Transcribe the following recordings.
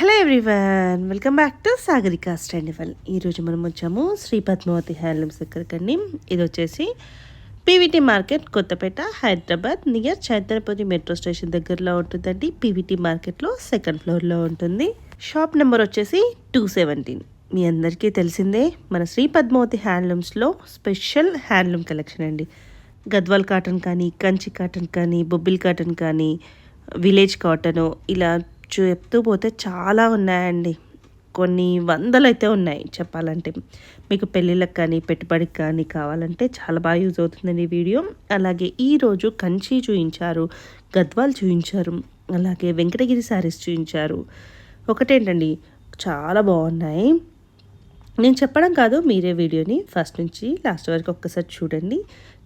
Hello everyone, welcome back to Sagarika స్టాండివల్. ఈరోజు మనం వచ్చాము శ్రీ పద్మావతి హ్యాండ్లూమ్స్ దగ్గరకండి. ఇది వచ్చేసి PVT market, Kothapet, Hyderabad, near Chaitanyapuri metro station దగ్గరలో ఉంటుందండి. పీవీటీ మార్కెట్లో సెకండ్ ఫ్లోర్లో ఉంటుంది. షాప్ నెంబర్ వచ్చేసి 217. మీ అందరికీ తెలిసిందే, మన శ్రీ పద్మావతి హ్యాండ్లూమ్స్లో స్పెషల్ హ్యాండ్లూమ్ కలెక్షన్ అండి. గద్వాల్ కాటన్ కానీ, కంచి కాటన్ కానీ, బొబ్బిల్ కాటన్ కానీ, విలేజ్ కాటను, ఇలా చెప్తూ పోతే చాలా ఉన్నాయండి. కొన్ని వందలు అయితే ఉన్నాయి చెప్పాలంటే. మీకు పెళ్ళిళ్ళకి కానీ పెట్టుబడికి కానీ కావాలంటే చాలా బాగా యూజ్ అవుతుందండి ఈ వీడియో. అలాగే ఈరోజు కంచి చూపించారు, గద్వాల్ చూపించారు, అలాగే వెంకటగిరి శారీస్ చూపించారు. ఒకటేంటండి, చాలా బాగున్నాయి. నేను చెప్పడం కాదు, మీరే వీడియోని ఫస్ట్ నుంచి లాస్ట్ వరకు ఒక్కసారి చూడండి.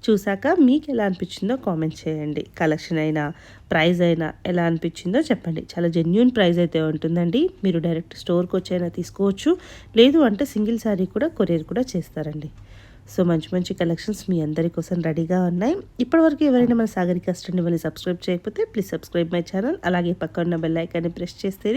చూసాక మీకు ఎలా అనిపించిందో కామెంట్ చేయండి. కలెక్షన్ అయినా ప్రైస్ అయినా ఎలా అనిపించిందో చెప్పండి. చాలా జెన్యూన్ ప్రైస్ అయితే ఉంటుందండి. మీరు డైరెక్ట్ స్టోర్కి వచ్చైనా తీసుకోవచ్చు, లేదు అంటే సింగిల్ శారీ కూడా కొరియర్ కూడా చేస్తారండి. సో మంచి మంచి కలెక్షన్స్ మీ అందరి కోసం రెడీగా ఉన్నాయి. ఇప్పటివరకు ఎవరైనా మన సాగరికా స్టాండివల్ని సబ్స్క్రైబ్ చేయకపోతే ప్లీజ్ సబ్స్క్రైబ్ మై ఛానల్. అలాగే పక్కన ఉన్న బెల్ ఐకాన్ని ప్రెస్ చేస్తే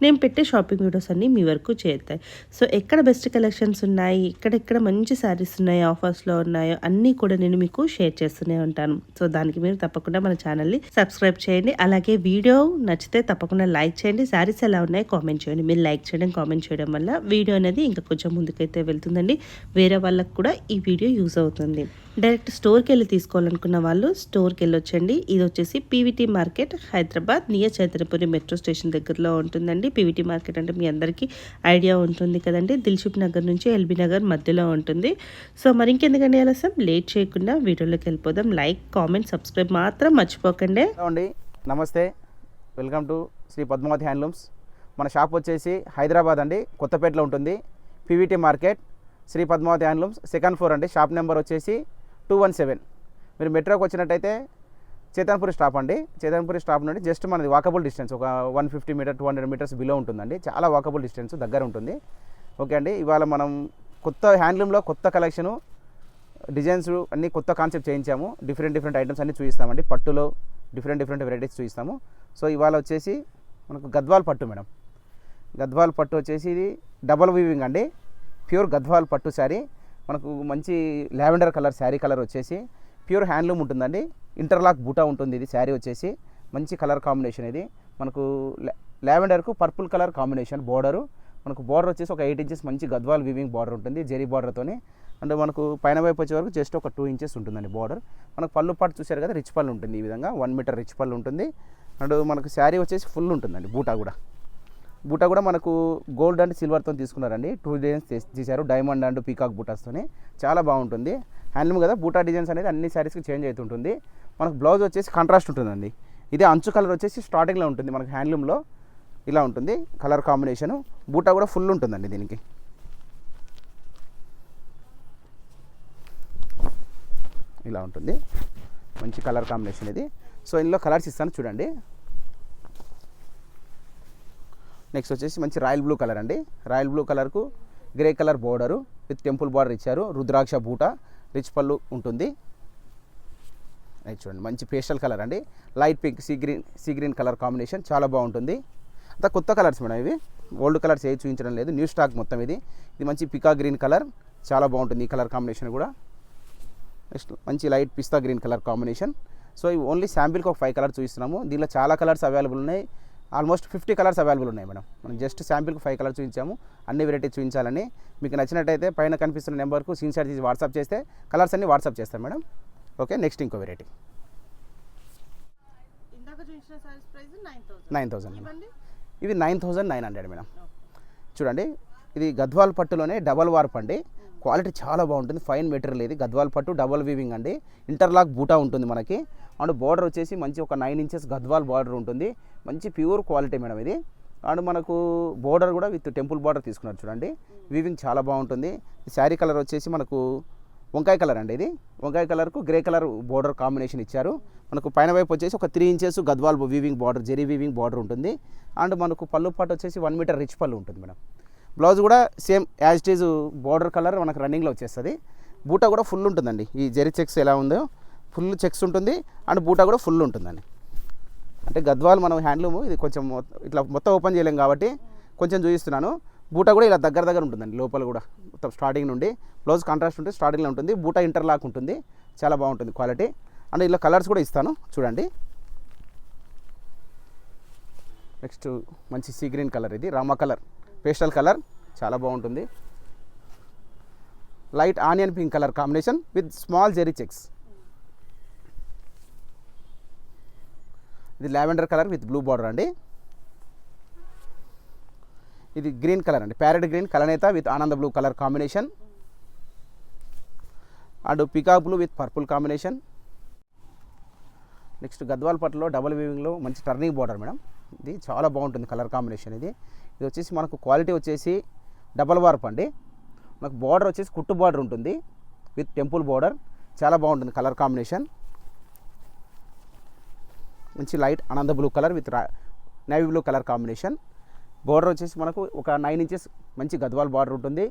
నేను పెట్టే షాపింగ్ వీడియోస్ అన్నీ మీ వరకు చేరుతాయి. సో ఎక్కడ బెస్ట్ కలెక్షన్స్ ఉన్నాయి, ఎక్కడెక్కడ మంచి శారీస్ ఉన్నాయో, ఆఫర్స్లో ఉన్నాయో అన్నీ కూడా నేను మీకు షేర్ చేస్తూనే ఉంటాను. సో దానికి మీరు తప్పకుండా మన ఛానల్ని సబ్స్క్రైబ్ చేయండి. అలాగే వీడియో నచ్చితే తప్పకుండా లైక్ చేయండి. శారీస్ ఎలా ఉన్నాయో కామెంట్ చేయండి. మీరు లైక్ చేయడం, కామెంట్ చేయడం వల్ల వీడియో అనేది ఇంకా కొంచెం ముందుకైతే వెళ్తుందండి. వేరే వాళ్ళకు కూడా ఈ వీడియో యూజ్ అవుతుంది. డైరెక్ట్ స్టోర్కి వెళ్ళి తీసుకోవాలనుకున్న వాళ్ళు స్టోర్కి వెళ్ళొచ్చండి. ఇది వచ్చేసి PVT market, Hyderabad, near Chaitanyapuri metro station దగ్గరలో ఉంటుందండి. పీవీటీ మార్కెట్ అంటే మీ అందరికీ ఐడియా ఉంటుంది కదండి. దిల్సుఖ్ నగర్ నుంచి ఎల్బీ నగర్ మధ్యలో ఉంటుంది. సో మరి ఇంకెందుకండి ఆలస్యం, లేట్ చేయకుండా వీడియోలోకి వెళ్ళిపోదాం. లైక్, కామెంట్, సబ్స్క్రైబ్ మాత్రం మర్చిపోకండి. నమస్తే, welcome to Shri Padmavathi handlooms. మన షాప్ వచ్చేసి హైదరాబాద్ అండి, కొత్తపేటలో ఉంటుంది. PVT market, Shri Padmavathi handlooms, second floor అండి. షాప్ నెంబర్ వచ్చేసి 217. మీరు మెట్రోకి వచ్చినట్టయితే చైతన్యపురి స్టాప్ అండి. చైతన్యపురి స్టాప్ నుండి జస్ట్ మనది వాకబుల్ డిస్టెన్స్, ఒక 150 మీటర్ 200 మీటర్స్ బిలో ఉంటుందండి. చాలా వాకబుల్ డిస్టెన్స్, దగ్గర ఉంటుంది. ఓకే అండి, ఇవాళ మనం కొత్త హ్యాండ్లూమ్లో కొత్త కలెక్షను, డిజైన్స్ అన్నీ కొత్త కాన్సెప్ట్ చేయించాము. డిఫరెంట్ ఐటమ్స్ అన్నీ చూపిస్తామండి. పట్టులో డిఫరెంట్ వెరైటీస్ చూపిస్తాము. సో ఇవాళ వచ్చేసి మనకు గద్వాల్ పట్టు మేడం. గద్వాల్ పట్టు వచ్చేసి ఇది డబల్ వీవింగ్ అండి. ప్యూర్ గద్వాల్ పట్టు శారీ. మనకు మంచి లావెండర్ కలర్ శారీ కలర్ వచ్చేసి ప్యూర్ హ్యాండ్లూమ్ ఉంటుందండి. ఇంటర్లాక్ బూటా ఉంటుంది. ఇది శారీ వచ్చేసి మంచి కలర్ కాంబినేషన్. ఇది మనకు లావెండర్కు పర్పుల్ కలర్ కాంబినేషన్ బోర్డరు. మనకు బోర్డర్ వచ్చేసి ఒక 8 ఇంచెస్ మంచి గద్వాల్ వీవింగ్ బార్డర్ ఉంటుంది, జెరీ బార్డర్తోని. అంటే మనకు పైన వైపు వచ్చే వరకు జస్ట్ ఒక 2 ఇంచెస్ ఉంటుందండి బార్డర్. మనకు పళ్ళు పాటు చూశారు కదా, రిచ్ పళ్ళు ఉంటుంది. ఈ విధంగా 1 మీటర్ రిచ్ పళ్ళు ఉంటుంది. అండ్ మనకు శారీ వచ్చేసి ఫుల్ ఉంటుందండి. బూటా కూడా మనకు గోల్డ్ అండ్ సిల్వర్తో తీసుకున్నారండి. 2 డిజైన్స్ తీశారు, డైమండ్ అండ్ పీకాక్ బూటాస్తోని. చాలా బాగుంటుంది. హ్యాండ్లూమ్ కదా, బూటా డిజైన్స్ అనేది అన్ని శారీస్కి చేంజ్ అవుతుంటుంది. మనకు బ్లౌజ్ వచ్చేసి కాంట్రాస్ట్ ఉంటుందండి. ఇదే అంచు కలర్ వచ్చేసి స్టార్టింగ్లో ఉంటుంది మనకు హ్యాండ్లూమ్లో. ఇలా ఉంటుంది కలర్ కాంబినేషను. బూటా కూడా ఫుల్ ఉంటుందండి దీనికి. ఇలా ఉంటుంది మంచి కలర్ కాంబినేషన్ ఇది. సో ఇందులో కలర్స్ ఇస్తాను చూడండి. నెక్స్ట్ వచ్చేసి మంచి రాయల్ బ్లూ కలర్ అండి. రాయల్ బ్లూ కలర్కు grey colour border with temple border ఇచ్చారు. రుద్రాక్ష బూట, రిచ్ పళ్ళు ఉంటుంది. రైట్, చూడండి మంచి పేస్టల్ కలర్ అండి. Light pink, sea green colour combination చాలా బాగుంటుంది. అంతా కొత్త కలర్స్ మేడం ఇవి. ఓల్డ్ కలర్స్ ఏది చూపించడం లేదు, న్యూ స్టాక్ మొత్తం ఇది. ఇది మంచి పికా గ్రీన్ కలర్, చాలా బాగుంటుంది ఈ కలర్ కాంబినేషన్ కూడా. నెక్స్ట్ మంచి లైట్ పిస్తా గ్రీన్ కలర్ కాంబినేషన్. సో ఇవి ఓన్లీ శాంపిల్కి ఒక 5 కలర్స్ చూపిస్తున్నాము. దీనిలో చాలా కలర్స్ అవైలబుల్ ఉన్నాయి. ఆల్మోస్ట్ 50 కలర్స్ అవైలబుల్ ఉన్నాయి మేడం. మనం జస్ట్ శాంపిల్కి 5 కలర్స్ చూపించాము. అన్ని వెరైటీస్ చూపించాలని. మీకు నచ్చినట్టయితే పైన కనిపిస్తున్న నెంబర్కు స్క్రీన్ షాట్ తీసి వాట్సాప్ చేస్తే కలర్స్ అన్ని వాట్సాప్ చేస్తాం మేడం. ఓకే, నెక్స్ట్ ఇంకో వెరైటీ 9,000. ఇవి 9,900 మేడం. చూడండి, ఇది గద్వాల్ పట్టులోనే డబల్ వార్ప్ అండి. క్వాలిటీ చాలా బాగుంటుంది, ఫైన్ మెటీరియల్. ఇది గద్వాల్ పట్టు డబల్ వీవింగ్ అండి. ఇంటర్లాక్ బూటా ఉంటుంది మనకి. అండ్ బార్డర్ వచ్చేసి మంచి ఒక 9 ఇంచెస్ గద్వాల్ బార్డర్ ఉంటుంది. మంచి ప్యూర్ క్వాలిటీ మేడం ఇది. అండ్ మనకు బార్డర్ కూడా విత్ టెంపుల్ బార్డర్ తీసుకున్నారు చూడండి. వీవింగ్ చాలా బాగుంటుంది. శారీ కలర్ వచ్చేసి మనకు వంకాయ కలర్ అండి. ఇది వంకాయ కలర్కు గ్రే కలర్ బార్డర్ కాంబినేషన్ ఇచ్చారు. మనకు పైన వైపు వచ్చేసి ఒక 3 inches Gadwal weaving border, zari weaving border ఉంటుంది. అండ్ మనకు పళ్ళు పాటు వచ్చేసి 1 మీటర్ రిచ్ పళ్ళు ఉంటుంది మేడం. బ్లౌజ్ కూడా same as it is border colour మనకు రన్నింగ్లో వచ్చేస్తుంది. బూటా కూడా ఫుల్ ఉంటుందండి. ఈ జెరీ చెక్స్ ఎలా ఉందో ఫుల్ చెక్స్ ఉంటుంది. అండ్ బూటా కూడా ఫుల్ ఉంటుందండి. అంటే గద్వాల్ మనం హ్యాండ్లూమ్ ఇది కొంచెం ఇట్లా మొత్తం ఓపెన్ చేయలేం కాబట్టి కొంచెం చూపిస్తున్నాను. బూటా కూడా ఇలా దగ్గర దగ్గర ఉంటుందండి, లోపల కూడా మొత్తం స్టార్టింగ్ నుండి. బ్లౌజ్ కాంట్రాస్ట్ ఉంటుంది, స్టార్టింగ్లో ఉంటుంది. బూటా ఇంటర్లాక్ ఉంటుంది, చాలా బాగుంటుంది క్వాలిటీ. అండ్ ఇలా కలర్స్ కూడా ఇస్తాను చూడండి. నెక్స్ట్ మంచి సీ గ్రీన్ కలర్, ఇది రామా కలర్, పేస్టల్ కలర్, చాలా బాగుంటుంది. Light onion pink colour combination with small zari checks. ఇది lavender colour with blue border అండి. ఇది గ్రీన్ కలర్ అండి, ప్యారెట్ గ్రీన్ కలనేత విత్ ఆనంద blue colour combination. And peacock blue with purple combination. Next Gadwal పట్టులో double వీవింగ్లో మంచి టర్నింగ్ బార్డర్ మేడం. ఇది చాలా బాగుంటుంది కలర్ కాంబినేషన్. ఇది వచ్చేసి మనకు క్వాలిటీ వచ్చేసి డబల్ వార్ప్ అండి. మనకు బార్డర్ వచ్చేసి కుట్టు బార్డర్ ఉంటుంది విత్ టెంపుల్ బార్డర్, చాలా బాగుంటుంది కలర్ కాంబినేషన్. మంచి లైట్ ఆనంద blue colour with navy blue colour combination. Border వచ్చేసి మనకు ఒక 9 ఇంచెస్ మంచి గద్వాల్ బార్డర్ ఉంటుంది.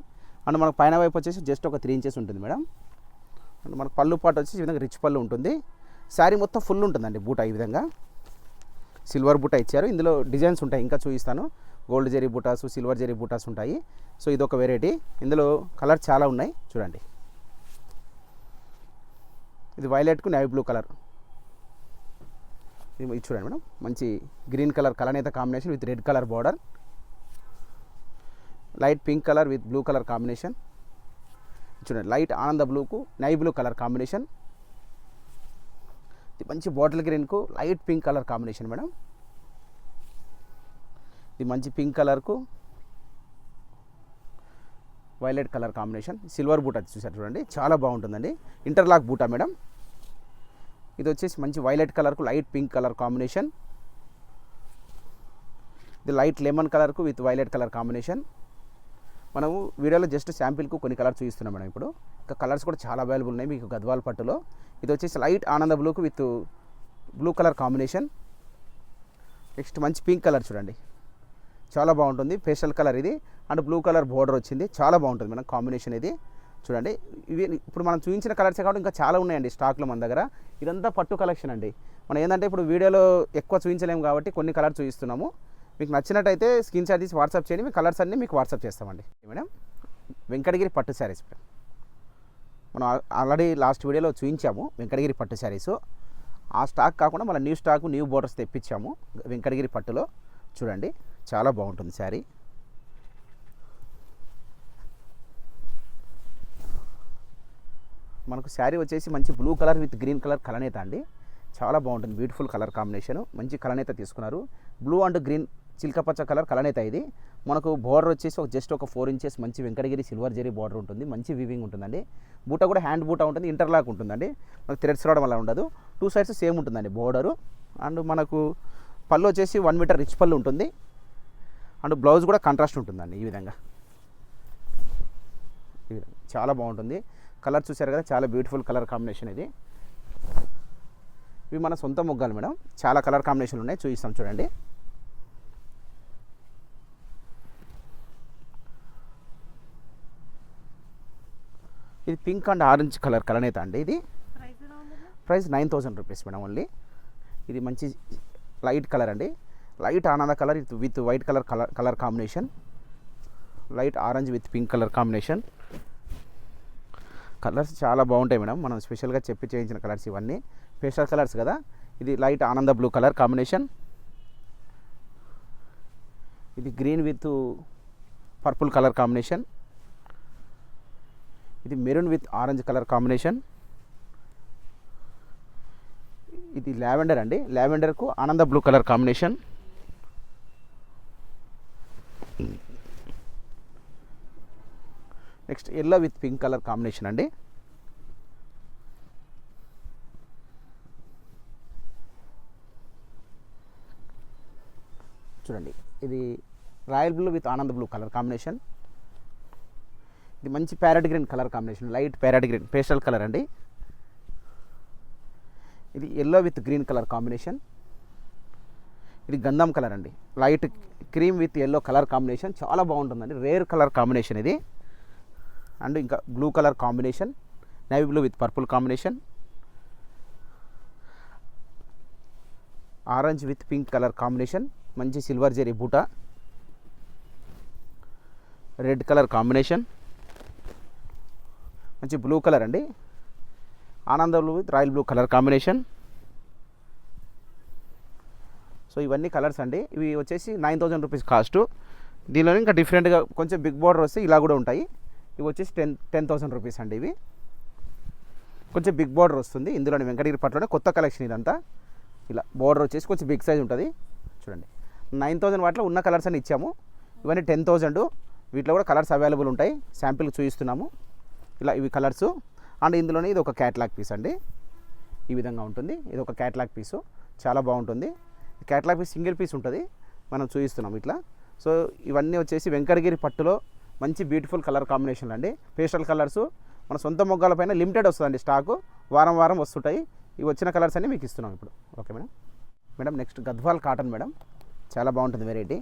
అండ్ మనకు పైన వైపు వచ్చేసి జస్ట్ ఒక 3 ఇంచెస్ ఉంటుంది మేడం. అండ్ మనకు పళ్ళు పాటు వచ్చేసి ఈ విధంగా రిచ్ పళ్ళు ఉంటుంది. శారీ మొత్తం ఫుల్ ఉంటుందండి బూటా, ఈ విధంగా సిల్వర్ బూటా ఇచ్చారు. ఇందులో డిజైన్స్ ఉంటాయి, ఇంకా చూపిస్తాను. గోల్డ్ జెరీ బూటాస్, సిల్వర్ జెరీ బూటాస్ ఉంటాయి. సో ఇదొక వెరైటీ, ఇందులో కలర్ చాలా ఉన్నాయి చూడండి. ఇది వైలెట్కు నేవీ బ్లూ కలర్, ఇది చూడండి మేడం. మంచి గ్రీన్ కలర్ కలనేత combination with red colour border. Light pink colour with blue colour combination. చూడండి లైట్ ఆనంద బ్లూకు నేవీ బ్లూ కలర్ కాంబినేషన్. ఇది మంచి బాటిల్ గ్రీన్కు light pink colour combination madam. ఇది మంచి పింక్ కలర్కు వైలెట్ కలర్ కాంబినేషన్. సిల్వర్ బూటా చూసారు చూడండి, చాలా బాగుంటుందండి. ఇంటర్లాక్ బూటా మేడం. ఇది వచ్చేసి మంచి వైలెట్ కలర్కు లైట్ పింక్ కలర్ కాంబినేషన్. ఇది లైట్ లెమన్ కలర్కు విత్ వైలెట్ కలర్ కాంబినేషన్. మనము వీడియోలో జస్ట్ శాంపిల్కు కొన్ని కలర్స్ చూపిస్తున్నాం మేడం. ఇప్పుడు ఇంకా కలర్స్ కూడా చాలా అవైలబుల్ ఉన్నాయి మీకు గద్వాల్ పట్టులో. ఇది వచ్చేసి లైట్ ఆనంద బ్లూకు with blue colour combination. Next మంచి పింక్ కలర్ చూడండి, చాలా బాగుంటుంది. పేస్టల్ కలర్ ఇది, అండ్ బ్లూ కలర్ బోర్డర్ వచ్చింది, చాలా బాగుంటుంది మేడం కాంబినేషన్. ఇది చూడండి, ఇవి ఇప్పుడు మనం చూపించిన కలర్సే కాబట్టి ఇంకా చాలా ఉన్నాయండి స్టాక్లో మన దగ్గర. ఇదంతా పట్టు కలెక్షన్ అండి. మనం ఏంటంటే ఇప్పుడు వీడియోలో ఎక్కువ చూపించలేము కాబట్టి కొన్ని కలర్స్ చూపిస్తున్నాము. మీకు నచ్చినట్టయితే స్క్రీన్ షాట్ తీసి వాట్సాప్ చేయండి, మీ కలర్స్ అన్నీ మీకు వాట్సాప్ చేస్తామండి మేడం. వెంకటగిరి పట్టు శారీస్ మనం ఆల్రెడీ లాస్ట్ వీడియోలో చూపించాము వెంకటగిరి పట్టు శారీస్. ఆ స్టాక్ కాకుండా మన న్యూ స్టాక్ న్యూ బోర్డర్స్ తెప్పించాము వెంకటగిరి పట్టులో. చూడండి చాలా బాగుంటుంది శారీ. మనకు శారీ వచ్చేసి మంచి blue colour with green colour కలనేత అండి, చాలా బాగుంటుంది. బ్యూటిఫుల్ కలర్ కాంబినేషన్, మంచి కలనేత తీసుకున్నారు. బ్లూ అండ్ గ్రీన్ చిల్కపచ్చ కలర్ కలనేత. ఇది మనకు బోర్డర్ వచ్చేసి జస్ట్ ఒక 4 ఇంచెస్ మంచి వెంకటగిరి సిల్వర్ జరీ బార్డర్ ఉంటుంది, మంచి వీవింగ్ ఉంటుందండి. బూటా కూడా హ్యాండ్ బూటా ఉంటుంది, ఇంటర్లాక్ ఉంటుందండి. మనకు థ్రెడ్స్ రావడం వల్ల ఉండదు. 2 సైడ్స్ సేమ్ ఉంటుందండి బోర్డరు. అండ్ మనకు పళ్ళు వచ్చేసి 1 మీటర్ రిచ్ పళ్ళు ఉంటుంది. అండ్ బ్లౌజ్ కూడా కాంట్రాస్ట్ ఉంటుందండి ఈ విధంగా. చాలా బాగుంటుంది. కలర్ చూసారు కదా, చాలా బ్యూటిఫుల్ కలర్ కాంబినేషన్ ఇది. ఇవి మన సొంత మొగ్గాలు మేడం, చాలా కలర్ కాంబినేషన్లు ఉన్నాయి, చూపిస్తాం చూడండి. ఇది పింక్ అండ్ ఆరెంజ్ కలర్ కలనేత అండి. ఇది ప్రైస్ 9000 రూపీస్ మేడం ఓన్లీ. ఇది మంచి లైట్ కలర్ అండి, లైట్ ఆనంద colour with white colour combination. Light orange with pink colour combination. Colours చాలా బాగుంటాయి మేడం, మనం స్పెషల్గా చెప్పి చేయించిన కలర్స్ ఇవన్నీ. పేస్టల్ కలర్స్ కదా. ఇది లైట్ ఆనంద బ్లూ కలర్ కాంబినేషన్. ఇది green with purple colour combination. ఇది maroon with orange colour combination. ఇది లావెండర్ అండి, లావెండర్కు ఆనంద blue colour combination. Next yellow with pink colour combination అండి. చూడండి, ఇది రాయల్ బ్లూ విత్ ఆనంద బ్లూ కలర్ కాంబినేషన్. ఇది మంచి parrot green colour combination, light parrot green pastel colour అండి. ఇది yellow with green colour combination. ఇది గంధం కలర్ అండి, light cream with yellow colour combination, చాలా బాగుంటుందండి. రేర్ కలర్ కాంబినేషన్ ఇది. అండ్ ఇంకా blue colour combination, navy blue with purple combination. Orange with pink colour combination, మంచి సిల్వర్ జరీ బూటా. రెడ్ కలర్ కాంబినేషన్, మంచి బ్లూ కలర్ అండి, ఆనంద blue with royal blue colour combination. So ఇవన్నీ కలర్స్ అండి. ఇవి వచ్చేసి 9,000 రూపీస్ కాస్ట్. దీనిలో ఇంకా డిఫరెంట్గా కొంచెం బిగ్ బార్డర్ వస్తే ఇలా కూడా ఉంటాయి. ఇవి వచ్చేసి 10,000 రూపీస్ అండి. ఇవి కొంచెం బిగ్ బార్డర్ వస్తుంది. ఇందులోనే వెంకటగిరి పట్టులోనే కొత్త కలెక్షన్ ఇదంతా. ఇలా బార్డర్ వచ్చేసి కొంచెం బిగ్ సైజ్ ఉంటుంది. చూడండి 9,000 వాటిలో ఉన్న కలర్స్ అని ఇచ్చాము. ఇవన్నీ 10,000. వీటిలో కూడా కలర్స్ అవైలబుల్ ఉంటాయి. శాంపిల్ చూపిస్తున్నాము. ఇలా ఇవి కలర్స్. అండ్ ఇందులోనే ఇది ఒక క్యాట్లాగ్ పీస్ అండి. ఈ విధంగా ఉంటుంది. ఇది ఒక క్యాట్లాగ్ పీసు, చాలా బాగుంటుంది. క్యాట్లాగ్ పీస్ సింగిల్ పీస్ ఉంటుంది, మనం చూపిస్తున్నాం ఇట్లా. సో ఇవన్నీ వచ్చేసి వెంకటగిరి పట్టులో మంచి బ్యూటిఫుల్ కలర్ కాంబినేషన్లు అండి. పేస్టల్ కలర్స్ మన సొంత మొగ్గాల పైన లిమిటెడ్ వస్తుందండి స్టాకు, వారం వారం వస్తుంటాయి. ఇవి వచ్చిన కలర్స్ అన్నీ మీకు ఇస్తున్నాం ఇప్పుడు. Okay madam. Madam next Gadwal cotton madam, చాలా బాగుంటుంది వెరైటీ.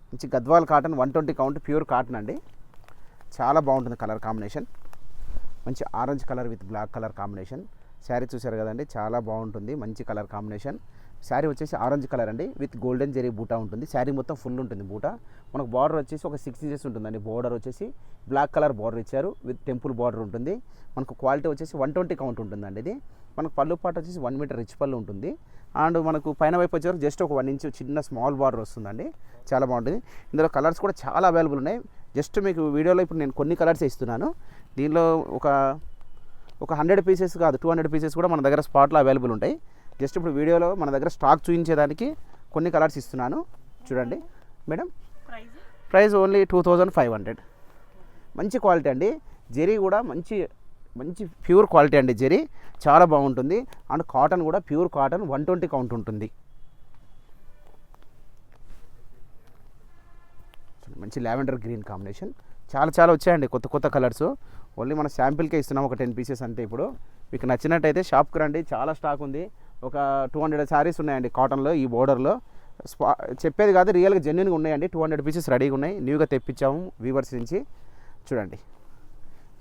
మంచి Gadwal cotton 120 count pure cotton అండి. చాలా బాగుంటుంది కలర్ కాంబినేషన్. మంచి orange colour with black colour combination. Sari చూసారు కదండి, చాలా బాగుంటుంది. మంచి కలర్ కాంబినేషన్. శారీ వచ్చేసి ఆరెంజ్ కలర్ అండి విత్ గోల్డెన్ జరీ బూటా ఉంటుంది. శారీ మొత్తం ఫుల్ ఉంటుంది బూటా. మనకు బార్డర్ వచ్చేసి ఒక 6 ఇంచెస్ ఉంటుందండి. బార్డర్ వచ్చేసి బ్లాక్ కలర్ బార్డర్ ఇచ్చారు విత్ టెంపుల్ బార్డర్ ఉంటుంది. మనకు క్వాలిటీ వచ్చేసి 120 కౌంట్ ఉంటుందండి. ఇది మనకు పళ్ళు పాటు వచ్చేసి 1 మీటర్ రిచ్ పళ్ళు ఉంటుంది. అండ్ మనకు పైన వైపు వచ్చేవరకు జస్ట్ ఒక 1 ఇంచ్ చిన్న స్మాల్ బార్డర్ వస్తుందండి. చాలా బాగుంటుంది. ఇందులో కలర్స్ కూడా చాలా అవైలబుల్ ఉన్నాయి. జస్ట్ మీకు వీడియోలో ఇప్పుడు నేను కొన్ని కలర్స్ ఇస్తున్నాను. దీనిలో ఒక 100 పీసెస్ కాదు, 200 పీసెస్ కూడా మన దగ్గర స్పాట్లో అవైలబుల్ ఉంటాయి. జస్ట్ ఇప్పుడు వీడియోలో మన దగ్గర స్టాక్ చూపించేదానికి కొన్ని కలర్స్ ఇస్తున్నాను. చూడండి మేడం, ప్రైస్ ఓన్లీ 2,500. మంచి క్వాలిటీ అండి. జరీ కూడా మంచి మంచి ప్యూర్ క్వాలిటీ అండి. జరీ చాలా బాగుంటుంది. అండ్ కాటన్ కూడా ప్యూర్ కాటన్ 120 కౌంట్ ఉంటుంది. మంచి లావెండర్ గ్రీన్ కాంబినేషన్. చాలా చాలా వచ్చాయండి కొత్త కొత్త కలర్స్. ఓన్లీ మన శాంపిల్కే ఇస్తున్నాం ఒక 10 పీసెస్ అంతే. ఇప్పుడు మీకు నచ్చినట్టయితే షాప్కి రండి, చాలా స్టాక్ ఉంది. ఒక 200 శారీస్ ఉన్నాయండి కాటన్లో, ఈ బోర్డర్లో. చెప్పేది కాదు, రియల్గా జెన్యున్గా ఉన్నాయండి. 200 పీసెస్ రెడీగా ఉన్నాయి, న్యూగా తెప్పించాము వీవర్స్ నుంచి. చూడండి.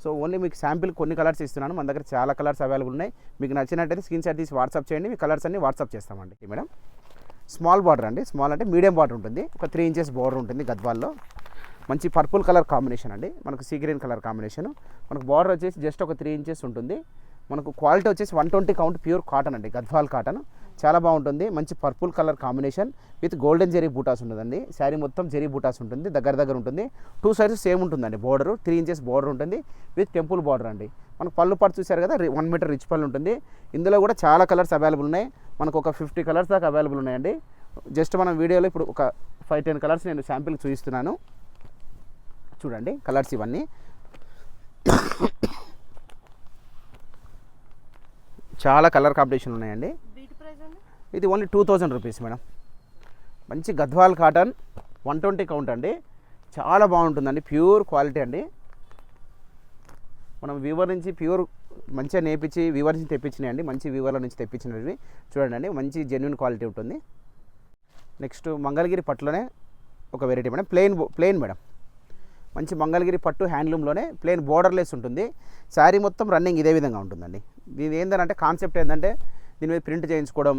సో ఓన్లీ మీకు శాంపిల్ కొన్ని కలర్స్ ఇస్తున్నాను. మన దగ్గర చాలా కలర్స్ అవైలబుల్ ఉన్నాయి. మీకు నచ్చినట్టయితే స్క్రీన్ షాట్ తీసి వాట్సాప్ చేయండి, మీ కలర్స్ అన్ని వాట్సాప్ చేస్తామండి. మేడం స్మాల్ బార్డర్ అండి. స్మాల్ అంటే మీడియం బార్డర్ ఉంటుంది. ఒక 3 ఇంచెస్ బార్డర్ ఉంటుంది గద్వాల్లో. మంచి పర్పుల్ కలర్ కాంబినేషన్ అండి. మనకు సీ గ్రీన్ కలర్ కాంబినేషన్. మనకు బార్డర్ వచ్చేసి జస్ట్ ఒక 3 ఇంచెస్ ఉంటుంది. మనకు క్వాలిటీ వచ్చేసి 120 కౌంట్ ప్యూర్ కాటన్ అండి, గద్వాల్ కాటన్. చాలా బాగుంటుంది. మంచి purple colour combination with golden zari buttas ఉంటుందండి. శారీ మొత్తం జరీ బూటాస్ ఉంటుంది, దగ్గర దగ్గర ఉంటుంది. 2 సైడ్స్ సేమ్ ఉంటుందండి. బార్డర్ 3 ఇంచెస్ బార్డర్ ఉంటుంది విత్ టెంపుల్ బార్డర్ అండి. మనకు పళ్ళు పాటు చూసారు కదా, 1 మీటర్ రిచ్ పళ్ళు ఉంటుంది. ఇందులో కూడా చాలా కలర్స్ అవైలబుల్ ఉన్నాయి. మనకు ఒక 50 కలర్స్ దాకా అవైలబుల్ ఉన్నాయండి. జస్ట్ మనం వీడియోలో ఇప్పుడు ఒక 5-10 కలర్స్ నేను శాంపిల్ చూపిస్తున్నాను. చూడండి కలర్స్ ఇవన్నీ. చాలా కలర్ కాంబినేషన్ ఉన్నాయండి. ఇది ఓన్లీ 2,000 రూపీస్ మేడం. మంచి గద్వాల్ కాటన్ 120 కౌంట్ అండి. చాలా బాగుంటుందండి, ప్యూర్ క్వాలిటీ అండి. మనం వీవర్ నుంచి ప్యూర్ మంచిగా నేర్పించి వీవర్ నుంచి తెప్పించినాయండి. మంచి వీవర్ల నుంచి తెప్పించినవి. చూడండి అండి, మంచి జెన్యున్ క్వాలిటీ ఉంటుంది. నెక్స్ట్ మంగళగిరి పట్టులోనే ఒక వెరైటీ మేడం, ప్లెయిన్ మేడం. మంచి మంగళగిరి పట్టు హ్యాండ్లూమ్లోనే ప్లెయిన్ బోర్డర్లెస్ ఉంటుంది. శారీ మొత్తం రన్నింగ్ ఇదే విధంగా ఉంటుందండి. దీని ఏంటంటే కాన్సెప్ట్ ఏంటంటే దీని మీద ప్రింట్ చేయించుకోవడం,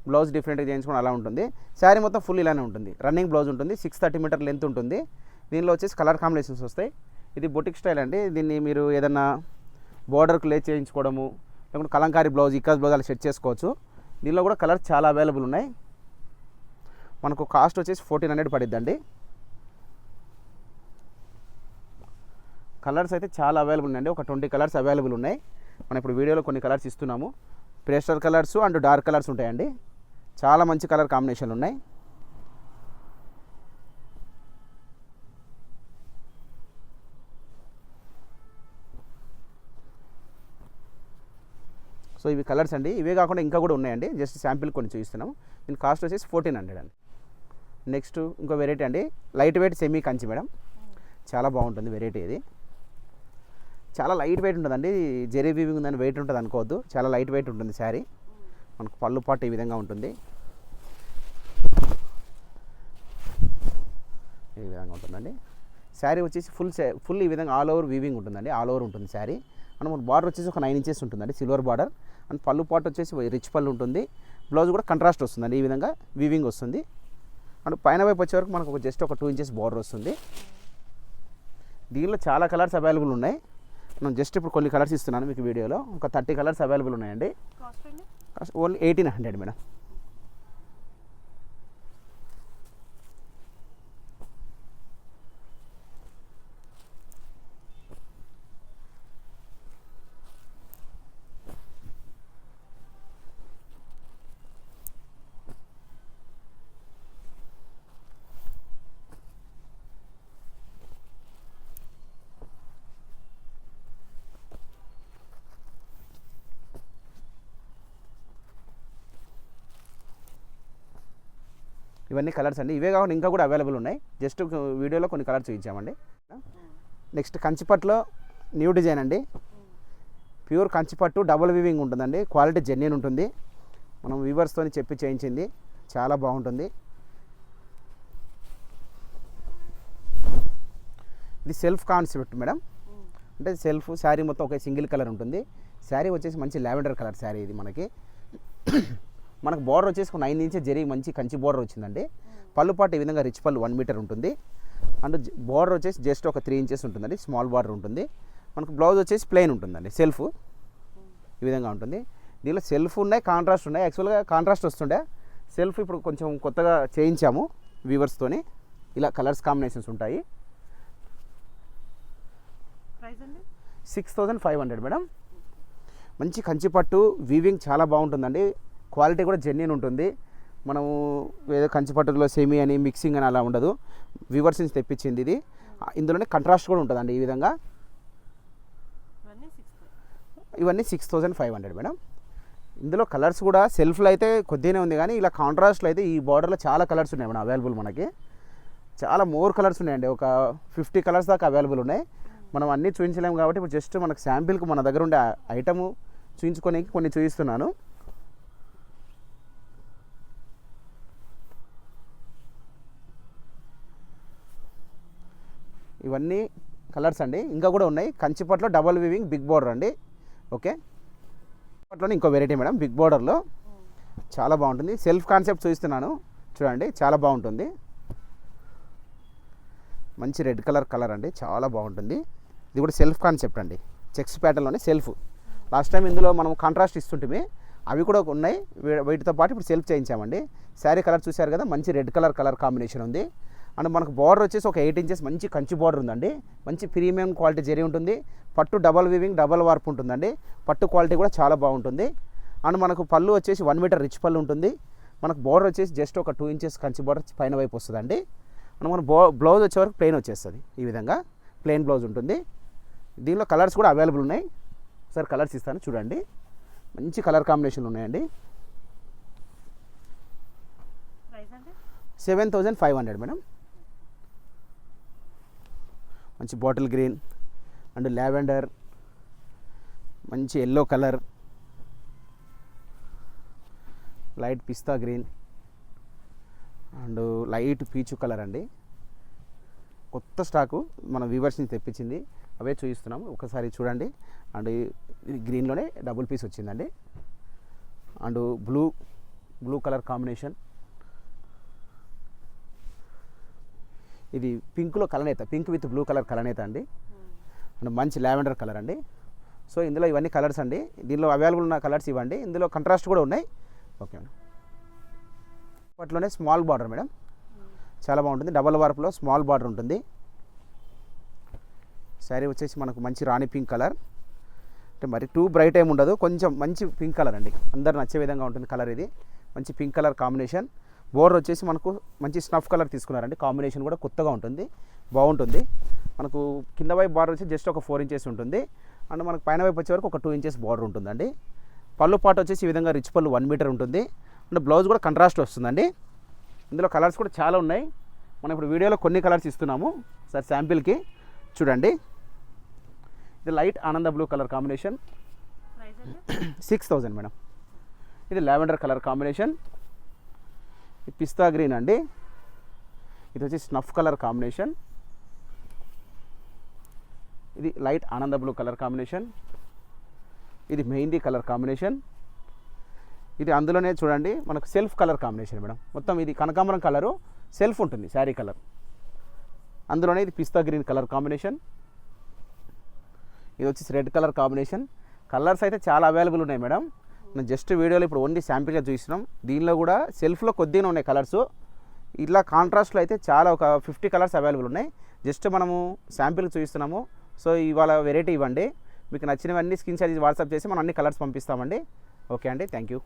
బ్లౌజ్ డిఫరెంట్గా చేయించుకోవడం అలా ఉంటుంది. శారీ మొత్తం ఫుల్ ఇలానే ఉంటుంది. రన్నింగ్ బ్లౌజ్ ఉంటుంది. 630 మీటర్ లెంత్ ఉంటుంది. దీనిలో వచ్చేసి కలర్ కాంబినేషన్స్ వస్తాయి. ఇది బొటిక్ స్టైల్ అండి. దీన్ని మీరు ఏదన్నా బోర్డర్కి లే చేయించుకోవడము, లేకుంటే కలంకారీ బ్లౌజ్, ఇక్కత్ బ్లౌజ్ అలా సెట్ చేసుకోవచ్చు. దీనిలో కూడా కలర్స్ చాలా అవైలబుల్ ఉన్నాయి. మనకు కాస్ట్ వచ్చేసి 1,400 పడిద్దండి. కలర్స్ అయితే చాలా అవైలబుల్ ఉన్నాయండి. ఒక 20 కలర్స్ అవైలబుల్ ఉన్నాయి. మనం ఇప్పుడు వీడియోలో కొన్ని కలర్స్ ఇస్తున్నాము. Pastel colours and dark colours ఉంటాయండి. చాలా మంచి కలర్ కాంబినేషన్లు ఉన్నాయి. సో ఇవి కలర్స్ అండి. ఇవే కాకుండా ఇంకా కూడా ఉన్నాయండి. జస్ట్ శాంపిల్ కొన్ని చూపిస్తున్నాము. దీని కాస్ట్ వచ్చేసి 1,400 అండి. నెక్స్ట్ ఇంకో వెరైటీ అండి, light weight semi Kanchi madam. చాలా బాగుంటుంది వెరైటీ ఇది. చాలా లైట్ వెయిట్ ఉంటుందండి. జెరీ వీవింగ్ ఉందని వెయిట్ ఉంటుంది అనుకోవద్దు. చాలా లైట్ వెయిట్ ఉంటుంది శారీ. మనకు పళ్ళు పాటు ఈ విధంగా ఉంటుంది. ఈ విధంగా ఉంటుందండి. శారీ వచ్చేసి ఫుల్ ఈ విధంగా ఆల్ ఓవర్ వీవింగ్ ఉంటుందండి. ఆల్ ఓవర్ ఉంటుంది శారీ. మనకు బార్డర్ వచ్చేసి ఒక 9 ఇంచెస్ ఉంటుందండి, సిల్వర్ బార్డర్. అండ్ పళ్ళు పాటు వచ్చేసి రిచ్ పళ్ళు ఉంటుంది. బ్లౌజ్ కూడా కంట్రాస్ట్ వస్తుందండి. ఈ విధంగా వీవింగ్ వస్తుంది. అండ్ పైన వైపు వచ్చేవరకు మనకు జస్ట్ ఒక 2 ఇంచెస్ బార్డర్ వస్తుంది. దీనిలో చాలా కలర్స్ అవైలబుల్ ఉన్నాయి. నేను జస్ట్ ఇప్పుడు కొన్ని కలర్స్ ఇస్తున్నాను మీకు వీడియోలో. ఒక 30 కలర్స్ అవైలబుల్ ఉన్నాయండి. Only 1800 madam. ఇవన్నీ కలర్స్ అండి. ఇవే కాకుండా ఇంకా కూడా అవైలబుల్ ఉన్నాయి. జస్ట్ వీడియోలో కొన్ని కలర్స్ చూపించామండి. నెక్స్ట్ కంచిపట్టులో న్యూ డిజైన్ అండి. ప్యూర్ కంచిపట్టు డబుల్ వీవింగ్ ఉంటుందండి. క్వాలిటీ జెన్యూన్ ఉంటుంది. మనం వీవర్స్తో చెప్పి చేయించింది. చాలా బాగుంటుంది. ఇది సెల్ఫ్ కాన్సెప్ట్ మేడం. అంటే సెల్ఫ్ శారీ మొత్తం ఒకే సింగిల్ కలర్ ఉంటుంది. శారీ వచ్చేసి మంచి లావెండర్ కలర్ శారీ. ఇది మనకు బార్డర్ వచ్చేసి 9 ఇంచెస్ జరిగి మంచి కంచి బార్డర్ వచ్చిందండి. పళ్ళు పాటు ఈ విధంగా రిచ్ పళ్ళు 1 మీటర్ ఉంటుంది. అండ్ బార్డర్ వచ్చేసి జస్ట్ ఒక 3 ఇంచెస్ ఉంటుందండి. స్మాల్ బార్డర్ ఉంటుంది. మనకు బ్లౌజ్ వచ్చేసి ప్లెయిన్ ఉంటుందండి. సెల్ఫ్ ఈ విధంగా ఉంటుంది. దీనిలో సెల్ఫ్ ఉన్నాయి, కాంట్రాస్ట్ ఉన్నాయి. యాక్చువల్గా కాంట్రాస్ట్ వస్తుండే, సెల్ఫ్ ఇప్పుడు కొంచెం కొత్తగా చేయించాము వీవర్స్తోని. ఇలా కలర్స్ కాంబినేషన్స్ ఉంటాయి. 6500 మేడం. మంచి కంచిపట్టు వీవింగ్ చాలా బాగుంటుందండి. క్వాలిటీ కూడా జెన్యూన్ ఉంటుంది. మనము ఏదో కంచిపట్టులో సెమీ అని మిక్సింగ్ అని అలా ఉండదు. వీవర్స్ నుంచి తెప్పించింది ఇది. ఇందులోనే కంట్రాస్ట్ కూడా ఉంటుందండి. ఈ విధంగా ఇవన్నీ 6500 మేడం. ఇందులో కలర్స్ కూడా సెల్ఫ్లో అయితే కొద్దిగానే ఉంది, కానీ ఇలా కాంట్రాస్ట్లో అయితే ఈ బార్డర్లో చాలా కలర్స్ ఉన్నాయి మేడం అవైలబుల్. మనకి చాలా మోర్ కలర్స్ ఉన్నాయండి. ఒక 50 కలర్స్ దాకా అవైలబుల్ ఉన్నాయి. మనం అన్నీ చూపించలేము కాబట్టి ఇప్పుడు జస్ట్ మనకు శాంపిల్కి మన దగ్గర ఉండే ఐటము చూపించుకోనికి కొన్ని చూపిస్తున్నాను. ఇవన్నీ కలర్స్ అండి. ఇంకా కూడా ఉన్నాయి. కంచిపట్లో డబల్ వీవింగ్ బిగ్ బార్డర్ అండి. ఓకే, పట్లోనే ఇంకో వెరైటీ మేడం. బిగ్ బార్డర్లో చాలా బాగుంటుంది. సెల్ఫ్ కాన్సెప్ట్ చూపిస్తున్నాను చూడండి. చాలా బాగుంటుంది. మంచి రెడ్ కలర్ అండి. చాలా బాగుంటుంది. ఇది కూడా సెల్ఫ్ కాన్సెప్ట్ అండి. చెక్స్ ప్యాటర్న్లోనే సెల్ఫ్. లాస్ట్ టైం ఇందులో మనం కాంట్రాస్ట్ ఇస్తుంటే అవి కూడా ఉన్నాయి. వీటితో పాటు ఇప్పుడు సెల్ఫ్ చేయించామండి. శారీ కలర్ చూశారు కదా, మంచి రెడ్ కలర్ కాంబినేషన్ ఉంది. అండ్ మనకు బార్డర్ వచ్చేసి ఒక 8 ఇంచెస్ మంచి కంచి బార్డర్ ఉందండి. మంచి ప్రీమియం క్వాలిటీ జరీ ఉంటుంది. పట్టు డబల్ వీవింగ్ డబల్ వార్ప్ ఉంటుందండి. పట్టు క్వాలిటీ కూడా చాలా బాగుంటుంది. అండ్ మనకు పళ్ళు వచ్చేసి 1 మీటర్ రిచ్ పళ్ళు ఉంటుంది. మనకు బార్డర్ వచ్చేసి జస్ట్ ఒక 2 ఇంచెస్ కంచి బార్డర్ పైన వైపు వస్తుందండి. అండ్ మన బ్లౌజ్ వచ్చే వరకు ప్లెయిన్ వచ్చేస్తుంది. ఈ విధంగా ప్లెయిన్ బ్లౌజ్ ఉంటుంది. దీనిలో కలర్స్ కూడా అవైలబుల్ ఉన్నాయి. ఒకసారి కలర్స్ ఇస్తాను చూడండి. మంచి కలర్ కాంబినేషన్లు ఉన్నాయండి. 7500 మేడం. మంచి బాటిల్ గ్రీన్ అండ్ లావెండర్, మంచి yellow colour, light pista green and light పీచు కలర్ అండి. కొత్త స్టాకు మన వీవర్స్ నుంచి తెప్పించింది. అవే చూపిస్తున్నాము. ఒకసారి చూడండి. అండ్ ఇది గ్రీన్లోనే డబుల్ పీస్ వచ్చిందండి. And blue colour combination. ఇది పింక్లో కలనేత, పింక్ విత్ బ్లూ కలర్ కలనేత అండి. అండ్ మంచి లావెండర్ కలర్ అండి. సో ఇందులో ఇవన్నీ కలర్స్ అండి. దీనిలో అవైలబుల్ ఉన్న కలర్స్ ఇవ్వండి. ఇందులో కంట్రాస్ట్ కూడా ఉన్నాయి. Okay madam. వాటిలోనే స్మాల్ బార్డర్ మేడం. చాలా బాగుంటుంది. డబల్ వార్ప్లో స్మాల్ బార్డర్ ఉంటుంది. శారీ వచ్చేసి మనకు మంచి రాణి పింక్ కలర్. అంటే మరి టూ బ్రైట్ ఏమి ఉండదు, కొంచెం మంచి పింక్ కలర్ అండి. అందరు నచ్చే విధంగా ఉంటుంది కలర్. ఇది మంచి పింక్ కలర్ కాంబినేషన్. బోర్డర్ వచ్చేసి మనకు మంచి స్నఫ్ కలర్ తీసుకున్నారండి. కాంబినేషన్ కూడా కొత్తగా ఉంటుంది, బాగుంటుంది. మనకు కింద వైపు బార్డర్ వచ్చి జస్ట్ ఒక 4 ఇంచెస్ ఉంటుంది. అండ్ మనకు పైన వైపు వచ్చే వరకు ఒక 2 ఇంచెస్ బార్డర్ ఉంటుందండి. పళ్ళు పాటు వచ్చేసి ఈ విధంగా రిచ్ పళ్ళు 1 మీటర్ ఉంటుంది. అండ్ బ్లౌజ్ కూడా కంట్రాస్ట్ వస్తుందండి. ఇందులో కలర్స్ కూడా చాలా ఉన్నాయి. మనం ఇప్పుడు వీడియోలో కొన్ని కలర్స్ ఇస్తున్నాము సార్ శాంపిల్కి చూడండి. ఇది లైట్ ఆనంద బ్లూ కలర్ కాంబినేషన్. 6000 మేడం. ఇది లావెండర్ కలర్ కాంబినేషన్. ఇది పిస్తా గ్రీన్ అండి. ఇది వచ్చి స్నఫ్ కలర్ కాంబినేషన్. ఇది లైట్ ఆనంద బ్లూ కలర్ కాంబినేషన్. ఇది మెహందీ కలర్ కాంబినేషన్. ఇది అందులోనే చూడండి మనకు సెల్ఫ్ కలర్ కాంబినేషన్ మేడం. మొత్తం ఇది కనకాంబరం కలరు సెల్ఫ్ ఉంటుంది శారీ కలర్. అందులోనే ఇది పిస్తా గ్రీన్ కలర్ కాంబినేషన్. ఇది వచ్చేసి రెడ్ కలర్ కాంబినేషన్. కలర్స్ అయితే చాలా అవైలబుల్ ఉన్నాయి మేడం. నేను జస్ట్ వీడియోలో ఇప్పుడు ఓన్లీ శాంపిల్గా చూసినాం. దీనిలో కూడా సెల్ఫ్లో కొద్దిగా ఉన్నాయి కలర్స్. ఇలా కాంట్రాస్ట్లో అయితే చాలా ఒక 50 కలర్స్ అవైలబుల్ ఉన్నాయి. జస్ట్ మనము శాంపిల్ చూపిస్తున్నాము. సో ఇవాళ వెరైటీ ఇవ్వండి. మీకు నచ్చినవన్నీ స్క్రీన్ షాట్ వాట్సాప్ చేసి మనం అన్ని కలర్స్ పంపిస్తామండి. ఓకే అండి, థ్యాంక్ యూ.